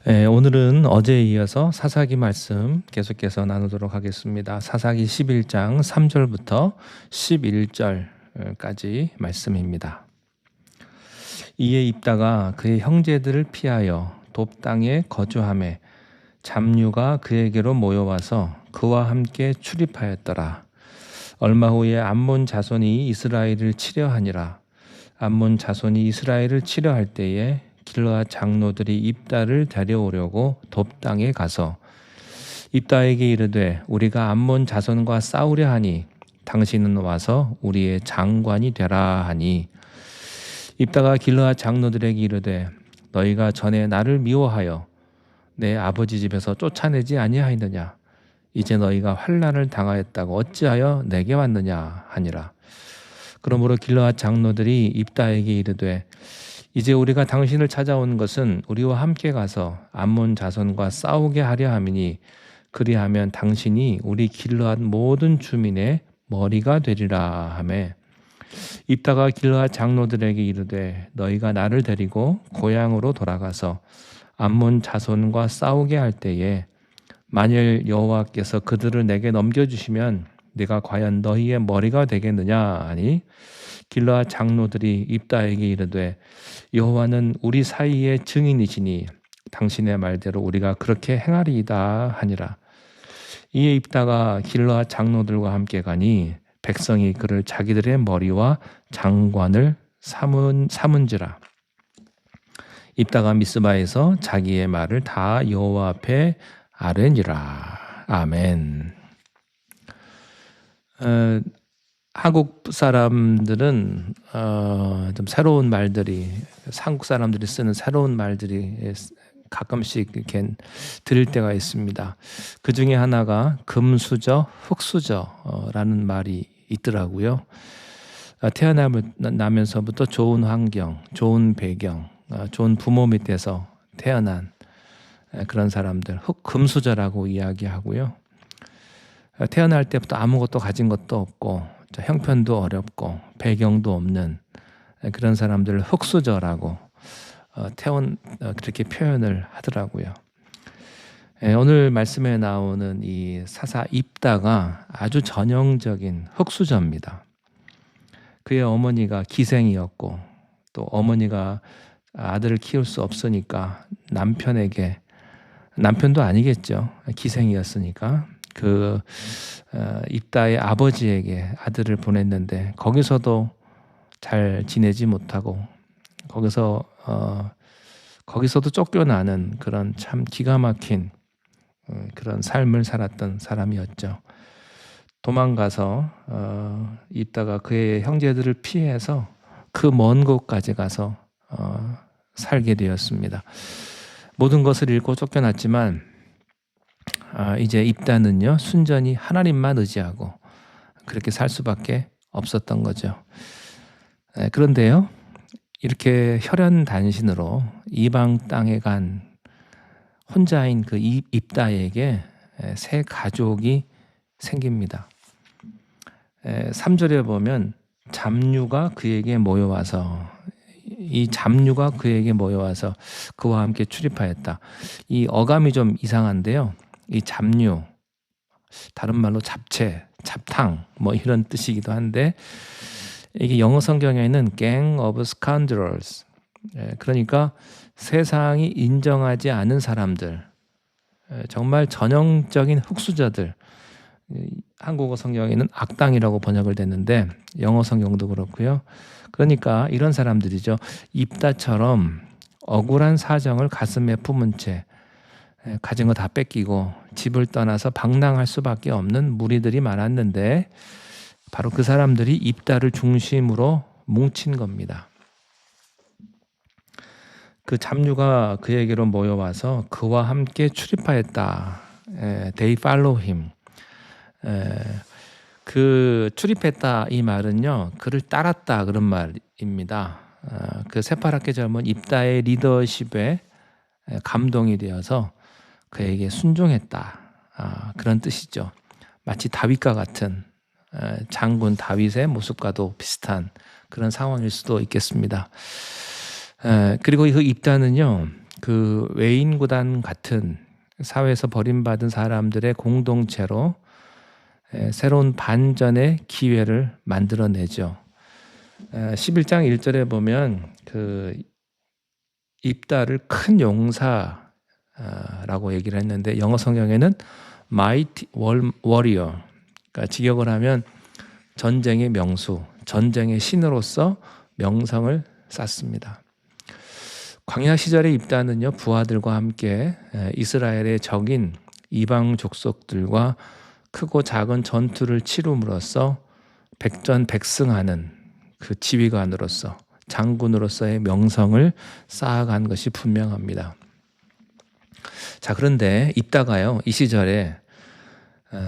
오늘은 어제에 이어서 사사기 말씀 계속해서 나누도록 하겠습니다. 사사기 11장 3절부터 11절까지 말씀입니다. 이에 입다가 그의 형제들을 피하여 돕 땅에 거주하매 잡류가 그에게로 모여와서 그와 함께 출입하였더라. 얼마 후에 암몬 자손이 이스라엘을 치려하니라. 암몬 자손이 이스라엘을 치려할 때에 길르앗 장로들이 입다를 데려오려고 돕 땅에 가서 입다에게 이르되 우리가 암몬 자손과 싸우려 하니 당신은 와서 우리의 장관이 되라 하니 입다가 길르앗 장로들에게 이르되 너희가 전에 나를 미워하여 내 아버지 집에서 쫓아내지 아니하였느냐. 이제 너희가 환난을 당하였다고 어찌하여 내게 왔느냐 하니라. 그러므로 길르앗 장로들이 입다에게 이르되 이제 우리가 당신을 찾아온 것은 우리와 함께 가서 암몬 자손과 싸우게 하려 함이니 그리하면 당신이 우리 길르앗 모든 주민의 머리가 되리라 하매 입다가 길르앗 장로들에게 이르되 너희가 나를 데리고 고향으로 돌아가서 암몬 자손과 싸우게 할 때에 만일 여호와께서 그들을 내게 넘겨주시면 내가 과연 너희의 머리가 되겠느냐 하니 길르앗 장로들이 입다에게 이르되 여호와는 우리 사이의 증인이시니 당신의 말대로 우리가 그렇게 행하리이다 하니라. 이에 입다가 길르앗 장로들과 함께 가니 백성이 그를 자기들의 머리와 장관을 삼은지라. 입다가 미스바에서 자기의 말을 다 여호와 앞에 아뢰니라. 아멘. 한국 사람들은 좀 새로운 말들이 한국 사람들이 쓰는 새로운 말들이 가끔씩 이렇게 들을 때가 있습니다. 그 중에 하나가 금수저, 흙수저라는 말이 있더라고요. 태어나면서부터 좋은 환경, 좋은 배경, 좋은 부모 밑에서 태어난 그런 사람들, 금수저라고 이야기하고요. 태어날 때부터 아무것도 가진 것도 없고 형편도 어렵고 배경도 없는 그런 사람들을 흙수저라고 그렇게 표현을 하더라고요. 오늘 말씀에 나오는 이 사사 입다가 아주 전형적인 흙수저입니다. 그의 어머니가 기생이었고 또 어머니가 아들을 키울 수 없으니까 남편도 아니겠죠. 기생이었으니까 그 입다의 아버지에게 아들을 보냈는데 거기서도 잘 지내지 못하고 거기서도 쫓겨나는 그런 참 기가 막힌 그런 삶을 살았던 사람이었죠. 도망가서 입다가 그의 형제들을 피해서 그 먼 곳까지 가서 살게 되었습니다. 모든 것을 잃고 쫓겨났지만 이제 입다는요 순전히 하나님만 의지하고 그렇게 살 수밖에 없었던 거죠. 그런데요 이렇게 혈연단신으로 이방 땅에 간 혼자인 그 입다에게 새 가족이 생깁니다. 3절에 보면 잡류가 그에게 모여와서 그와 함께 출입하였다. 이 어감이 좀 이상한데요. 이 잡류, 다른 말로 잡채, 잡탕 뭐 이런 뜻이기도 한데 이게 영어 성경에는 gang of scoundrels, 그러니까 세상이 인정하지 않은 사람들, 정말 전형적인 흙수저들. 한국어 성경에는 악당이라고 번역을 됐는데 영어 성경도 그렇고요. 그러니까 이런 사람들이죠. 입다처럼 억울한 사정을 가슴에 품은 채 가진 거 다 뺏기고 집을 떠나서 방랑할 수밖에 없는 무리들이 많았는데 바로 그 사람들이 입다를 중심으로 뭉친 겁니다. 그 잡류가 그에게로 모여와서 그와 함께 출입하였다. They follow him. 그 출입했다 이 말은요 그를 따랐다 그런 말입니다. 그 새파랗게 젊은 입다의 리더십에 감동이 되어서 그에게 순종했다. 그런 뜻이죠. 마치 다윗과 같은 장군 다윗의 모습과도 비슷한 그런 상황일 수도 있겠습니다. 그리고 그 입다는요 그 외인구단 같은 사회에서 버림받은 사람들의 공동체로 새로운 반전의 기회를 만들어내죠. 11장 1절에 보면 그 입다를 큰 용사라고 얘기를 했는데 영어 성경에는 mighty warrior, 그러니까 직역을 하면 전쟁의 명수, 전쟁의 신으로서 명성을 쌓습니다. 광야 시절의 입다는요, 부하들과 함께 이스라엘의 적인 이방 족속들과 크고 작은 전투를 치rum으로써 백전백승하는 그 지휘관으로서, 장군으로서의 명성을 쌓아간 것이 분명합니다. 자, 그런데 입다가요, 이 시절에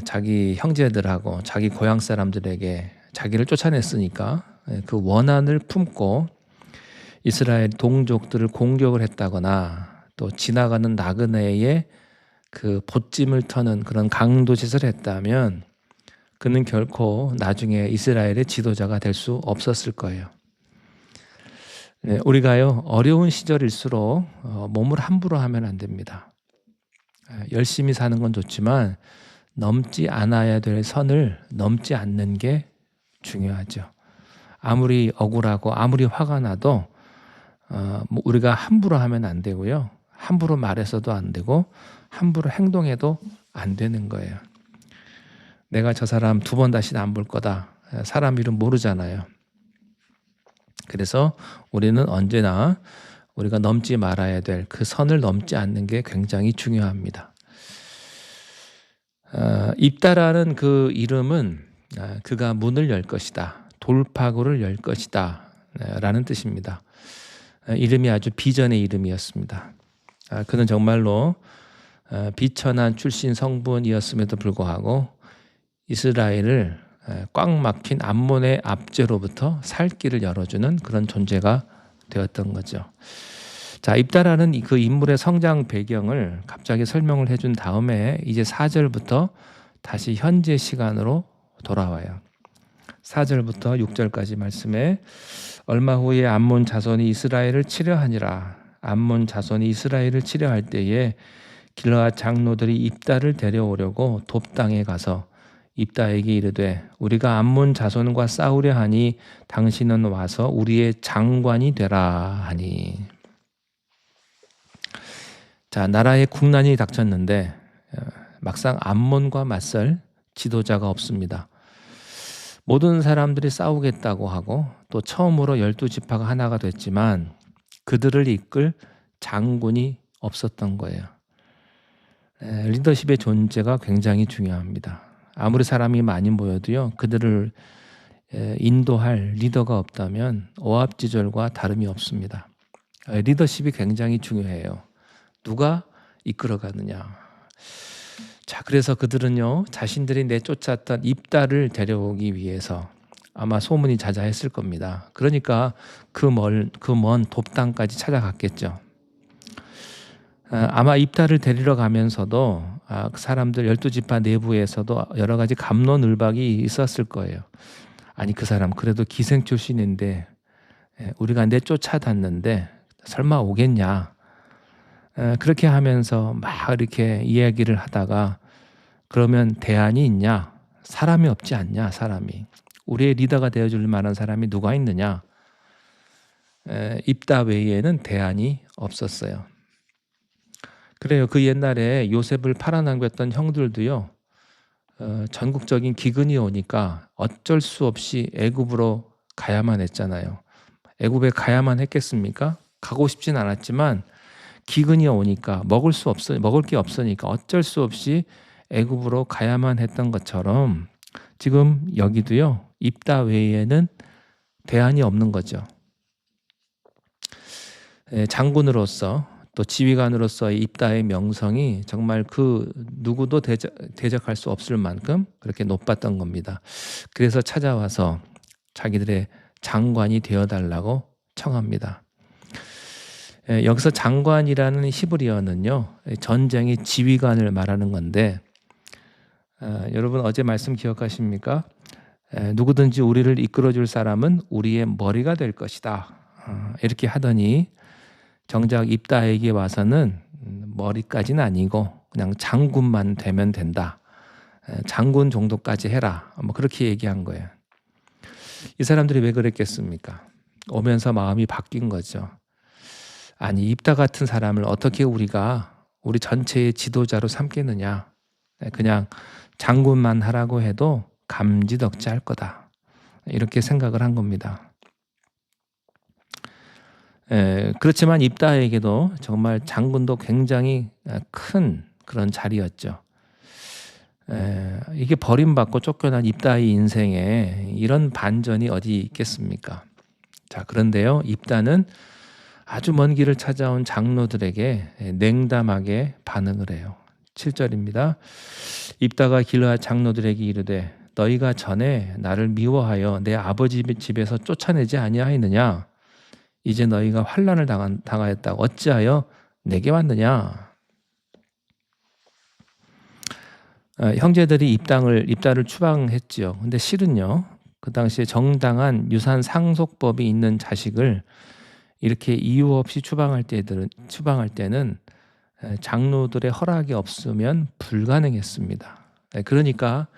자기 형제들하고 자기 고향 사람들에게 자기를 쫓아냈으니까 그 원한을 품고 이스라엘 동족들을 공격을 했다거나 또 지나가는 나그네의 그 보찜을 터는 그런 강도짓을 했다면 그는 결코 나중에 이스라엘의 지도자가 될 수 없었을 거예요. 우리가요, 어려운 시절일수록 몸을 함부로 하면 안 됩니다. 열심히 사는 건 좋지만 넘지 않아야 될 선을 넘지 않는 게 중요하죠. 아무리 억울하고 아무리 화가 나도 우리가 함부로 하면 안 되고요. 함부로 말해서도 안 되고 함부로 행동해도 안 되는 거예요. 내가 저 사람 2번 다시는 안 볼 거다. 사람 이름 모르잖아요. 그래서 우리는 언제나 우리가 넘지 말아야 될 그 선을 넘지 않는 게 굉장히 중요합니다. 입다라는 그 이름은 그가 문을 열 것이다. 돌파구를 열 것이다. 라는 뜻입니다. 이름이 아주 비전의 이름이었습니다. 그는 정말로 비천한 출신 성분이었음에도 불구하고 이스라엘을 꽉 막힌 암몬의 압제로부터 살 길을 열어주는 그런 존재가 되었던 거죠. 자, 입다라는 그 인물의 성장 배경을 갑자기 설명을 해준 다음에 이제 4절부터 다시 현재 시간으로 돌아와요. 4절부터 6절까지 말씀에 얼마 후에 암몬 자손이 이스라엘을 치려하니라. 암몬 자손이 이스라엘을 치려할 때에 길르앗 장로들이 입다를 데려오려고 돕 땅에 가서 입다에게 이르되 우리가 암몬 자손과 싸우려 하니 당신은 와서 우리의 장관이 되라 하니. 자, 나라에 국난이 닥쳤는데 막상 암몬과 맞설 지도자가 없습니다. 모든 사람들이 싸우겠다고 하고 또 처음으로 12지파가 하나가 됐지만 그들을 이끌 장군이 없었던 거예요. 리더십의 존재가 굉장히 중요합니다. 아무리 사람이 많이 모여도요, 그들을 인도할 리더가 없다면 오합지졸과 다름이 없습니다. 리더십이 굉장히 중요해요. 누가 이끌어가느냐. 자, 그래서 그들은요, 자신들이 내쫓았던 입다를 데려오기 위해서 아마 소문이 자자했을 겁니다. 그러니까 그 먼 돕당까지 찾아갔겠죠. 아마 입다를 데리러 가면서도 그 사람들 12지파 내부에서도 여러 가지 갑론을박이 있었을 거예요. 아니, 그 사람 그래도 기생 출신인데 우리가 내쫓아갔는데 설마 오겠냐. 그렇게 하면서 막 이렇게 이야기를 하다가 그러면 대안이 있냐? 사람이 없지 않냐? 사람이. 우리의 리더가 되어줄 만한 사람이 누가 있느냐? 입다 외에는 대안이 없었어요. 그래요. 그 옛날에 요셉을 팔아넘겼던 형들도요, 전국적인 기근이 오니까 어쩔 수 없이 애굽으로 가야만 했잖아요. 애굽에 가야만 했겠습니까? 가고 싶진 않았지만 기근이 오니까 먹을 게 없으니까 어쩔 수 없이 애굽으로 가야만 했던 것처럼 지금 여기도요, 입다 외에는 대안이 없는 거죠. 장군으로서 또 지휘관으로서의 입다의 명성이 정말 그 누구도 대적할 수 없을 만큼 그렇게 높았던 겁니다. 그래서 찾아와서 자기들의 장관이 되어달라고 청합니다. 여기서 장관이라는 히브리어는요, 전쟁의 지휘관을 말하는 건데, 여러분 어제 말씀 기억하십니까? 누구든지 우리를 이끌어줄 사람은 우리의 머리가 될 것이다. 이렇게 하더니 정작 입다에게 와서는 머리까지는 아니고 그냥 장군만 되면 된다. 장군 정도까지 해라. 뭐 그렇게 얘기한 거예요. 이 사람들이 왜 그랬겠습니까? 오면서 마음이 바뀐 거죠. 아니, 입다 같은 사람을 어떻게 우리가 우리 전체의 지도자로 삼겠느냐. 그냥 장군만 하라고 해도 감지덕지 할 거다. 이렇게 생각을 한 겁니다. 그렇지만 입다에게도 정말 장군도 굉장히 큰 그런 자리였죠. 이게 버림받고 쫓겨난 입다의 인생에 이런 반전이 어디 있겠습니까? 자, 그런데요, 입다는 아주 먼 길을 찾아온 장로들에게 냉담하게 반응을 해요. 7절입니다. 입다가 길르앗 장로들에게 이르되 너희가 전에 나를 미워하여 내 아버지 집에서 쫓아내지 아니하였느냐? 이제 너희가 환난을 당하였다고 어찌하여 내게 왔느냐? 형제들이 입다를 추방했지요. 근데 실은요, 그 당시에 정당한 유산 상속법이 있는 자식을 이렇게 이유 없이 추방할 때는 장로들의 허락이 없으면 불가능했습니다. 그러니까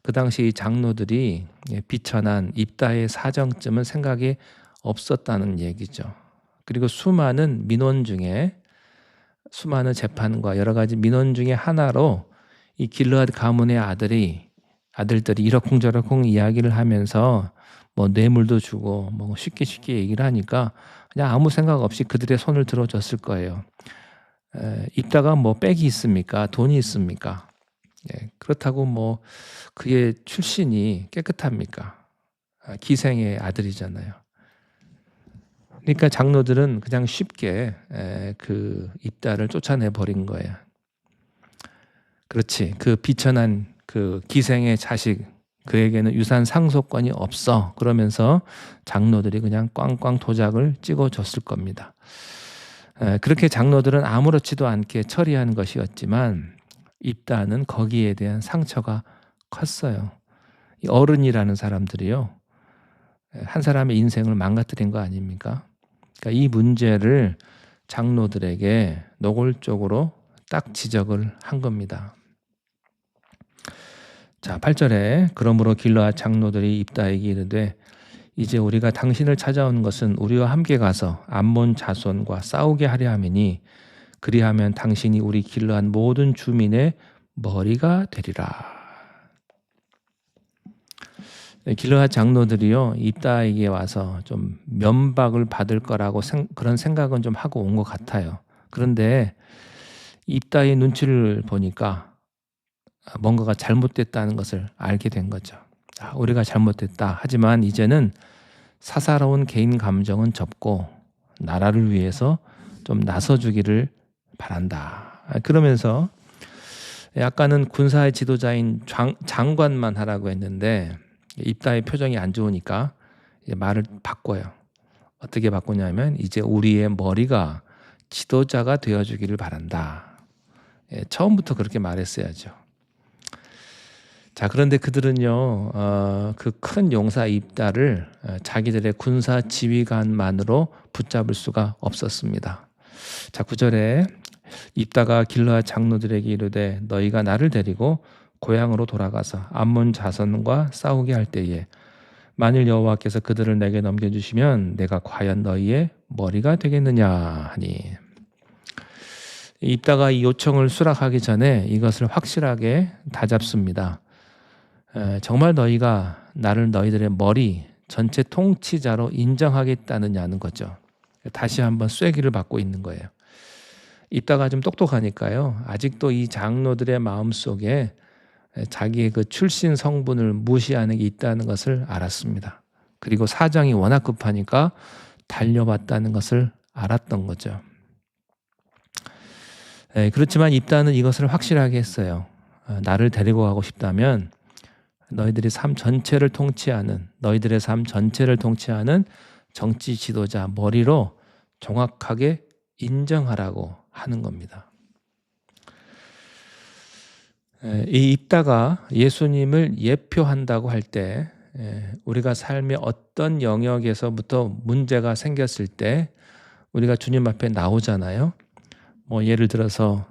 그 당시 장로들이 비천한 입다의 사정점은 생각에 없었다는 얘기죠. 그리고 수많은 민원 중에 수많은 재판과 여러 가지 민원 중에 하나로 이 길르앗 가문의 아들들이 이러쿵저러쿵 이야기를 하면서 뭐 뇌물도 주고 뭐 쉽게 얘기를 하니까 그냥 아무 생각 없이 그들의 손을 들어줬을 거예요. 입다가 뭐 빽이 있습니까? 돈이 있습니까? 그렇다고 뭐 그의 출신이 깨끗합니까? 기생의 아들이잖아요. 그러니까 장로들은 그냥 쉽게 그 입다를 쫓아내 버린 거예요. 그렇지. 그 비천한 그 기생의 자식, 그에게는 유산 상속권이 없어. 그러면서 장로들이 그냥 꽝꽝 도장을 찍어줬을 겁니다. 그렇게 장로들은 아무렇지도 않게 처리한 것이었지만 입다는 거기에 대한 상처가 컸어요. 이 어른이라는 사람들이요, 한 사람의 인생을 망가뜨린 거 아닙니까? 그러니까 이 문제를 장로들에게 노골적으로 딱 지적을 한 겁니다. 자, 8절에 그러므로 길르앗 장로들이 입다에게 이르되 이제 우리가 당신을 찾아온 것은 우리와 함께 가서 암몬 자손과 싸우게 하려 함이니 그리하면 당신이 우리 길르앗 모든 주민의 머리가 되리라. 길르앗 장로들이요, 입다에게 와서 좀 면박을 받을 거라고 그런 생각은 좀 하고 온 것 같아요. 그런데 입다의 눈치를 보니까 뭔가가 잘못됐다는 것을 알게 된 거죠. 우리가 잘못됐다. 하지만 이제는 사사로운 개인 감정은 접고 나라를 위해서 좀 나서주기를 바란다. 그러면서 약간은 군사의 지도자인 장관만 하라고 했는데 입다의 표정이 안 좋으니까 이제 말을 바꿔요. 어떻게 바꾸냐면 이제 우리의 머리가 지도자가 되어주기를 바란다. 처음부터 그렇게 말했어야죠. 자, 그런데 그들은요, 그 큰 용사 입다를 자기들의 군사 지휘관만으로 붙잡을 수가 없었습니다. 자, 9절에 입다가 길르앗 장로들에게 이르되 너희가 나를 데리고 고향으로 돌아가서 암몬 자손과 싸우게 할 때에 만일 여호와께서 그들을 내게 넘겨주시면 내가 과연 너희의 머리가 되겠느냐 하니, 입다가 이 요청을 수락하기 전에 이것을 확실하게 다잡습니다. 정말 너희가 나를 너희들의 머리 전체 통치자로 인정하겠다느냐는 거죠. 다시 한번 쐐기를 받고 있는 거예요. 입다가 좀 똑똑하니까요, 아직도 이 장로들의 마음속에 자기의 그 출신 성분을 무시하는 게 있다는 것을 알았습니다. 그리고 사정이 워낙 급하니까 달려봤다는 것을 알았던 거죠. 그렇지만 입다는 이것을 확실하게 했어요. 나를 데리고 가고 싶다면 너희들의 삶 전체를 통치하는 정치 지도자 머리로 정확하게 인정하라고 하는 겁니다. 이 입다가 예수님을 예표한다고 할 때 우리가 삶의 어떤 영역에서부터 문제가 생겼을 때 우리가 주님 앞에 나오잖아요. 뭐 예를 들어서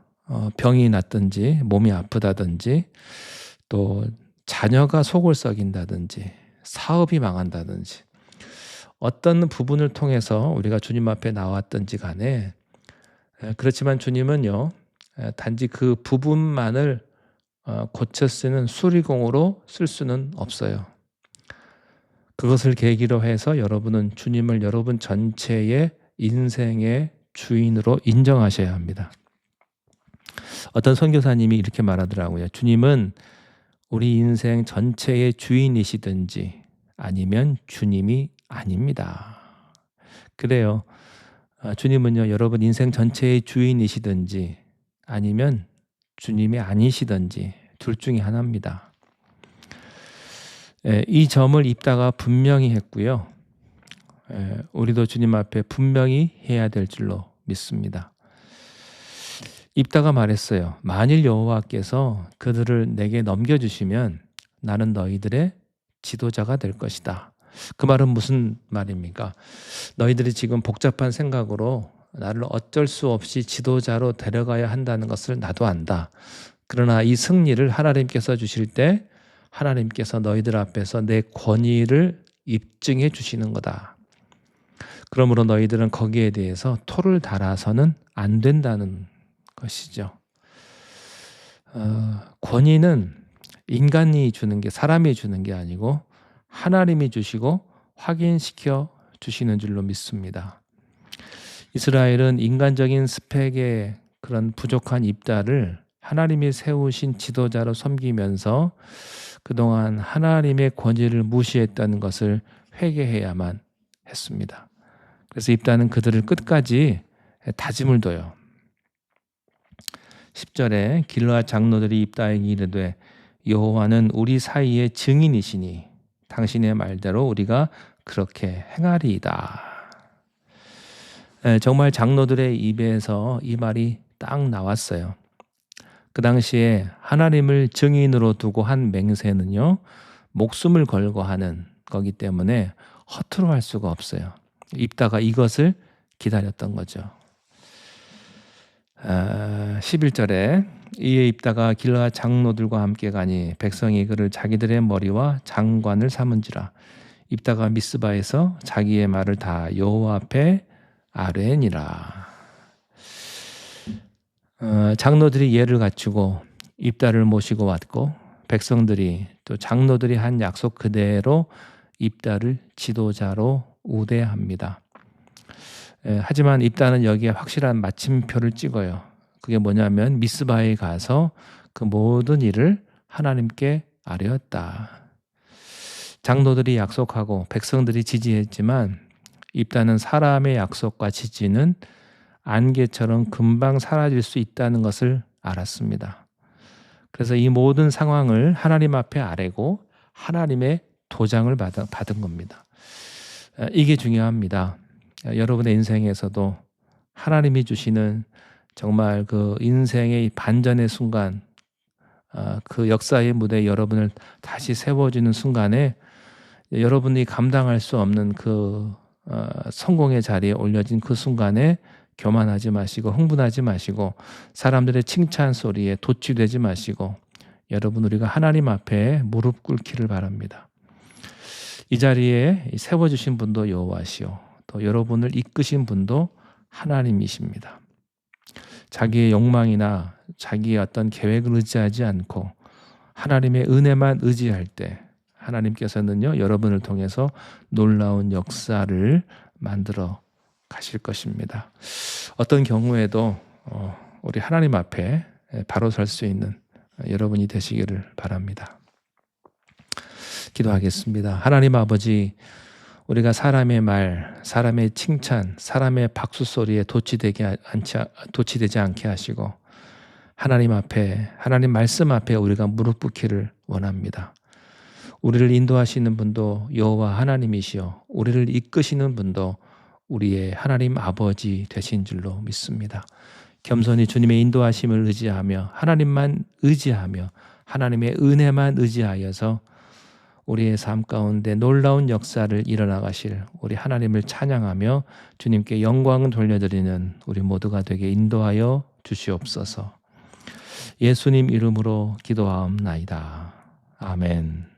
병이 났든지 몸이 아프다든지 또 자녀가 속을 썩인다든지 사업이 망한다든지 어떤 부분을 통해서 우리가 주님 앞에 나왔든지 간에 그렇지만 주님은요 단지 그 부분만을 고쳐 쓰는 수리공으로 쓸 수는 없어요. 그것을 계기로 해서 여러분은 주님을 여러분 전체의 인생의 주인으로 인정하셔야 합니다. 어떤 선교사님이 이렇게 말하더라고요. 주님은 우리 인생 전체의 주인이시든지 아니면 주님이 아닙니다. 그래요. 주님은요, 여러분 인생 전체의 주인이시든지 아니면 주님이 아니시든지 둘 중에 하나입니다. 이 점을 입다가 분명히 했고요. 우리도 주님 앞에 분명히 해야 될 줄로 믿습니다. 입다가 말했어요. 만일 여호와께서 그들을 내게 넘겨주시면 나는 너희들의 지도자가 될 것이다. 그 말은 무슨 말입니까? 너희들이 지금 복잡한 생각으로 나를 어쩔 수 없이 지도자로 데려가야 한다는 것을 나도 안다. 그러나 이 승리를 하나님께서 주실 때 하나님께서 너희들 앞에서 내 권위를 입증해 주시는 거다. 그러므로 너희들은 거기에 대해서 토를 달아서는 안 된다는 것이죠. 권위는 인간이 주는 게 사람이 주는 게 아니고 하나님이 주시고 확인시켜 주시는 줄로 믿습니다. 이스라엘은 인간적인 스펙의 그런 부족한 입다를 하나님이 세우신 지도자로 섬기면서 그동안 하나님의 권위를 무시했다는 것을 회개해야만 했습니다. 그래서 입다는 그들을 끝까지 다짐을 둬요. 10절에 길르앗 장로들이 입다에게 이르되 여호와는 우리 사이의 증인이시니 당신의 말대로 우리가 그렇게 행하리이다. 정말 장로들의 입에서 이 말이 딱 나왔어요. 그 당시에 하나님을 증인으로 두고 한 맹세는요, 목숨을 걸고 하는 거기 때문에 허투루 할 수가 없어요. 입다가 이것을 기다렸던 거죠. 11절에 이에 입다가 길르앗 장로들과 함께 가니 백성이 그를 자기들의 머리와 장관을 삼은지라. 입다가 미스바에서 자기의 말을 다 여호와 앞에 아뢰니라. 장로들이 예를 갖추고 입다를 모시고 왔고 백성들이 또 장로들이 한 약속 그대로 입다를 지도자로 우대합니다. 하지만 입다는 여기에 확실한 마침표를 찍어요. 그게 뭐냐면 미스바에 가서 그 모든 일을 하나님께 아뢰었다. 장로들이 약속하고 백성들이 지지했지만 입다는 사람의 약속과 지지는 안개처럼 금방 사라질 수 있다는 것을 알았습니다. 그래서 이 모든 상황을 하나님 앞에 아뢰고 하나님의 도장을 받은 겁니다. 이게 중요합니다. 여러분의 인생에서도 하나님이 주시는 정말 그 인생의 반전의 순간, 그 역사의 무대에 여러분을 다시 세워주는 순간에 여러분이 감당할 수 없는 그 성공의 자리에 올려진 그 순간에 교만하지 마시고 흥분하지 마시고 사람들의 칭찬 소리에 도취되지 마시고 여러분 우리가 하나님 앞에 무릎 꿇기를 바랍니다. 이 자리에 세워주신 분도 여호와시오. 또 여러분을 이끄신 분도 하나님이십니다. 자기의 욕망이나 자기의 어떤 계획을 의지하지 않고 하나님의 은혜만 의지할 때 하나님께서는요 여러분을 통해서 놀라운 역사를 만들어 가실 것입니다. 어떤 경우에도 우리 하나님 앞에 바로 설 수 있는 여러분이 되시기를 바랍니다. 기도하겠습니다. 하나님 아버지, 우리가 사람의 말, 사람의 칭찬, 사람의 박수 소리에 도취되지 않게 하시고 하나님 앞에, 하나님 말씀 앞에 우리가 무릎 꿇기를 원합니다. 우리를 인도하시는 분도 여호와 하나님이시요 우리를 이끄시는 분도 우리의 하나님 아버지 되신 줄로 믿습니다. 겸손히 주님의 인도하심을 의지하며 하나님만 의지하며 하나님의 은혜만 의지하여서 우리의 삶 가운데 놀라운 역사를 일어나가실 우리 하나님을 찬양하며 주님께 영광을 돌려드리는 우리 모두가 되게 인도하여 주시옵소서. 예수님 이름으로 기도하옵나이다. 아멘.